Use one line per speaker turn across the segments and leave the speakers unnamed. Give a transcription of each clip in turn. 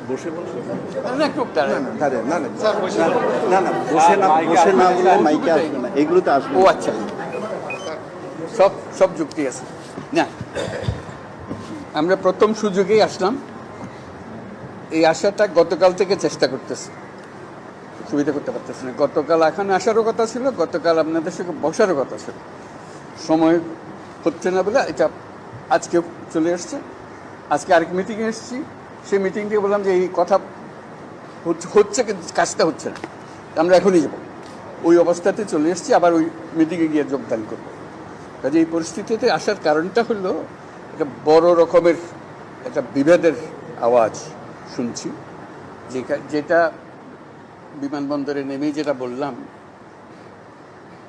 বসে বসে
না একটু দাঁড়ান।
বসে না বলে মাইকে আসবে না, এগুলোতে আসবে।
ও আচ্ছা, সব সব যুক্তি আছে। না, আমরা প্রথম সুযোগেই আসলাম। এই আশাটা গতকাল থেকে চেষ্টা করতেছি, সুবিধা করতে পারতেছি না। গতকাল এখানে আসারও কথা ছিল, গতকাল আপনাদের সঙ্গে বসারও কথা ছিল, সময় হচ্ছে না বলে এটা আজকে চলে আসছে। আজকে আরেক মিটিংয়ে এসেছি, সেই মিটিং থেকে বললাম যে এই কথা হচ্ছে কিন্তু কাজটা হচ্ছে না, আমরা এখনই যাব। ওই অবস্থাতে চলে এসেছি, আবার ওই মিটিংয়ে গিয়ে যোগদান করবো। কাজে এই পরিস্থিতিতে আসার কারণটা হলো একটা বড় রকমের একটা বিভেদের আওয়াজ শুনছি, যেটা বিমানবন্দরে নেমেই যেটা বললাম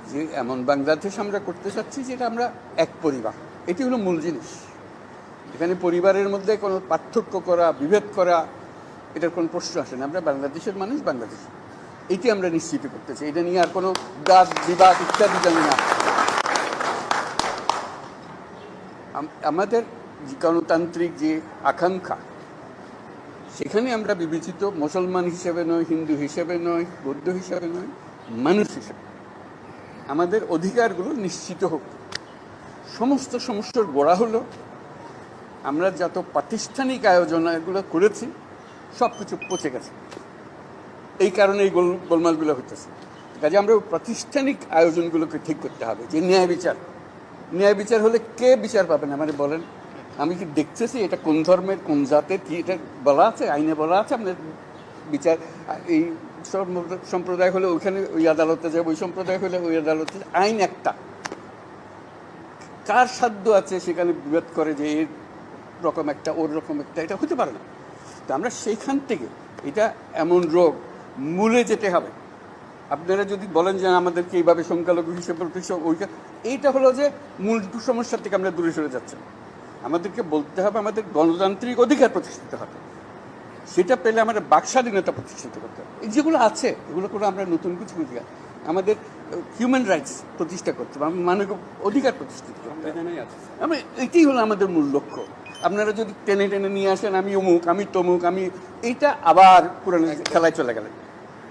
যে এমন বাংলাদেশ আমরা করতে চাচ্ছি যেটা আমরা এক পরিবার, এটি হলো মূল জিনিস। এখানে পরিবারের মধ্যে কোনো পার্থক্য করা, বিভেদ করা, এটার কোনো প্রশ্ন আসে না। আমরা বাংলাদেশের মানুষ, বাংলাদেশ, এটি আমরা নিশ্চিত করতে চাই। এটা নিয়ে আর কোনো বাদ বিবাদ ইত্যাদি জানি না। আমাদের গণতান্ত্রিক যে আকাঙ্ক্ষা, সেখানে আমরা বিবেচিত মুসলমান হিসেবে নয়, হিন্দু হিসেবে নয়, বৌদ্ধ হিসেবে নয়, মানুষ হিসেবে আমাদের অধিকারগুলো নিশ্চিত হোক। সমস্ত সমস্যার গোড়া হলো আমরা যত প্রাতিষ্ঠানিক আয়োজন এগুলো করেছি সব কিছু পচে গেছে, এই কারণে এই গোলমালগুলো হতেছে। কাজে আমরা প্রাতিষ্ঠানিক আয়োজনগুলোকে ঠিক করতে হবে। যে ন্যায় বিচার হলে কে বিচার পাবেন আমাদের বলেন? আমি কি দেখতেছি এটা কোন ধর্মের, কোন জাতের, কি এটা বলা আছে? আইনে বলা আছে আপনার বিচার এই সম্প্রদায় হলে ওইখানে ওই আদালতে যাবে, ওই সম্প্রদায় হলে ওই আদালতে। আইন একটা, কার সাধ্য আছে সেখানে বিভেদ করে যে এর রকম একটা ওর রকম একটা, এটা হতে পারে না। তো আমরা সেইখান থেকে, এটা এমন রোগ, মূলে যেতে হবে। আপনারা যদি বলেন যে আমাদেরকে এইভাবে সংখ্যালঘু হিসেবে ওইটা, এইটা হলো যে মূল সমস্যার থেকে আমরা দূরে সরে যাচ্ছি। আমাদেরকে বলতে হবে আমাদের গণতান্ত্রিক অধিকার প্রতিষ্ঠিত হবে, সেটা পেলে আমাদের বাক স্বাধীনতা প্রতিষ্ঠিত করতে হবে। এই যেগুলো আছে এগুলো করে আমরা নতুন কিছু অধিকার, আমাদের হিউম্যান রাইটস প্রতিষ্ঠা করতে হবে, মানবিক অধিকার প্রতিষ্ঠিত করতে হবে। আমি এটাই হলো আমাদের মূল লক্ষ্য। আপনারা যদি টেনে টেনে নিয়ে আসেন আমি অমুক, আমি তমুক, আমি, এইটা আবার পুরানো খেলায় চলে গেলেন।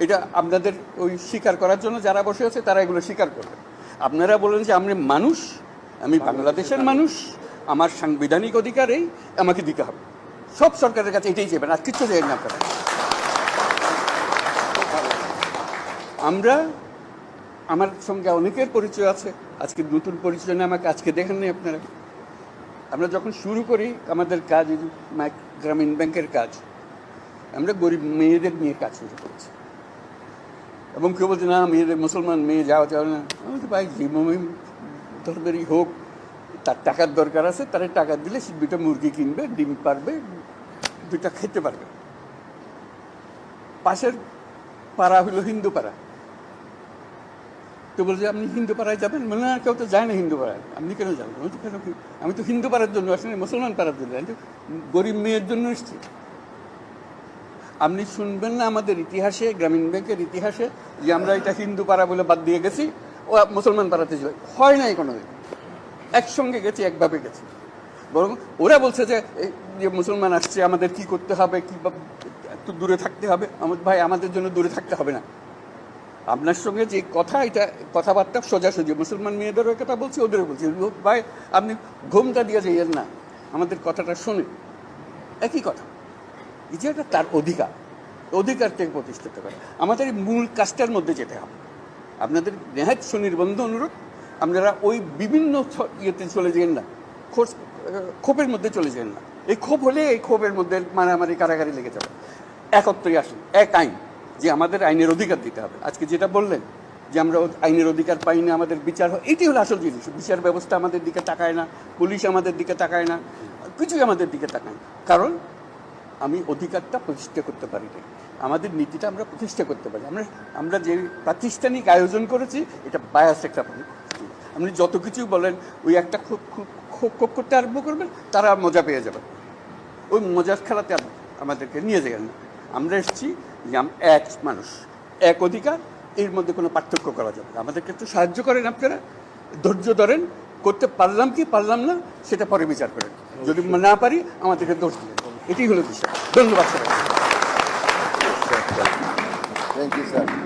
এটা আপনাদের ওই স্বীকার করার জন্য যারা বসে আছে তারা এগুলো স্বীকার করবে। আপনারা বলেন যে আমি মানুষ, আমি বাংলাদেশের মানুষ, আমার সাংবিধানিক অধিকার এই, আমাকে দিতে হবে। সব সরকারের কাছে এটাই চাইবেন, আর কিচ্ছু চাইবেন না আপনারা। আমরা, আমার সঙ্গে অনেকের পরিচয় আছে, আজকে নতুন পরিচয় না, আমাকে আজকে দেখেন নি আপনারা। আমরা যখন শুরু করি আমাদের কাজ, গ্রামীণ ব্যাংকের কাজ, আমরা গরিব মেয়েদের নিয়ে কাজ শুরু করেছি। এবং কেউ বলছে না মেয়েদের, মুসলমান মেয়ে যাওয়া যাবে না। আমি তো ভাই যে ধর্মেরই হোক, তার টাকার দরকার আছে, তারা টাকা দিলে সে দুটো মুরগি কিনবে, ডিম পারবে, দুটা খেতে পারবে। পাশের পাড়া হলো হিন্দু পাড়া, তো বলছে আপনি হিন্দু পাড়ায় যাবেন? মানে না, কেউ তো যায় না হিন্দু পাড়ায়, আপনি কেন যাবেন? আমি তো হিন্দু পাড়ার জন্য আসিনি, মুসলমান পাড়ার জন্য, আমি তো গরিব মেয়ের জন্য এসেছি। আপনি শুনবেন না আমাদের ইতিহাসে, গ্রামীণ ব্যাংকের ইতিহাসে, যে আমরা এটা হিন্দু পাড়া বলে বাদ দিয়ে গেছি, ও মুসলমান পাড়াতে যাবে, হয় নাই কোনোদিন। একসঙ্গে গেছি, একভাবে গেছি। বরং ওরা বলছে যে মুসলমান আসছে, আমাদের কি করতে হবে, কি একটু দূরে থাকতে হবে। ভাই আমাদের জন্য দূরে থাকতে হবে না। আপনার সঙ্গে যে কথা, এটা কথাবার্তা সোজাসুজি, মুসলমান মেয়েদেরও কথা বলছি, ওদেরও বলছি। ভাই আপনি ঘুমটা দিয়ে যাইয়েন না, আমাদের কথাটা শোনেন। একই কথা, এই যে এটা তার অধিকার থেকে প্রতিষ্ঠিত করে। আমাদের এই মূল কাজটার মধ্যে যেতে হবে। আপনাদের নেহাত সুনির্বন্ধ অনুরোধ, আপনারা ওই বিভিন্ন ইয়েতে চলে যান না, ক্ষোভের মধ্যে চলে যান না। এই ক্ষোভ হলে এই ক্ষোভের মধ্যে মারামারি, কারাগারি লেগে যাবে। একত্রে আসুন, এক আইন, যে আমাদের আইনের অধিকার দিতে হবে। আজকে যেটা বললেন যে আমরা আইনের অধিকার পাই না, আমাদের বিচার হয়, এটি হলো আসল জিনিস। বিচার ব্যবস্থা আমাদের দিকে তাকায় না, পুলিশ আমাদের দিকে তাকায় না, কিছুই আমাদের দিকে তাকায় না। কারণ আমি অধিকারটা প্রতিষ্ঠা করতে পারি না, আমাদের নীতিটা আমরা প্রতিষ্ঠা করতে পারি। আমরা যে প্রাতিষ্ঠানিক আয়োজন করেছি, এটা বায়াস একটা। আপনি যত কিছু বলেন, ওই একটা ক্ষোভ করতে আরম্ভ করবেন, তারা মজা পেয়ে যাবেন। ওই মজার খেলাতে আমাদেরকে নিয়ে যাবেন না। আমরা এসেছি যে এক মানুষ, এক অধিকার, এর মধ্যে কোনো পার্থক্য করা যাবে না। আমাদেরকে একটু সাহায্য করেন আপনারা, ধৈর্য ধরেন, করতে পারলাম কি পারলাম না সেটা পরে বিচার করেন। যদি না পারি আমাদেরকে দোষ দিলেন। এটি হলো বিষয়। ধন্যবাদ সবাই।
Thank you sir.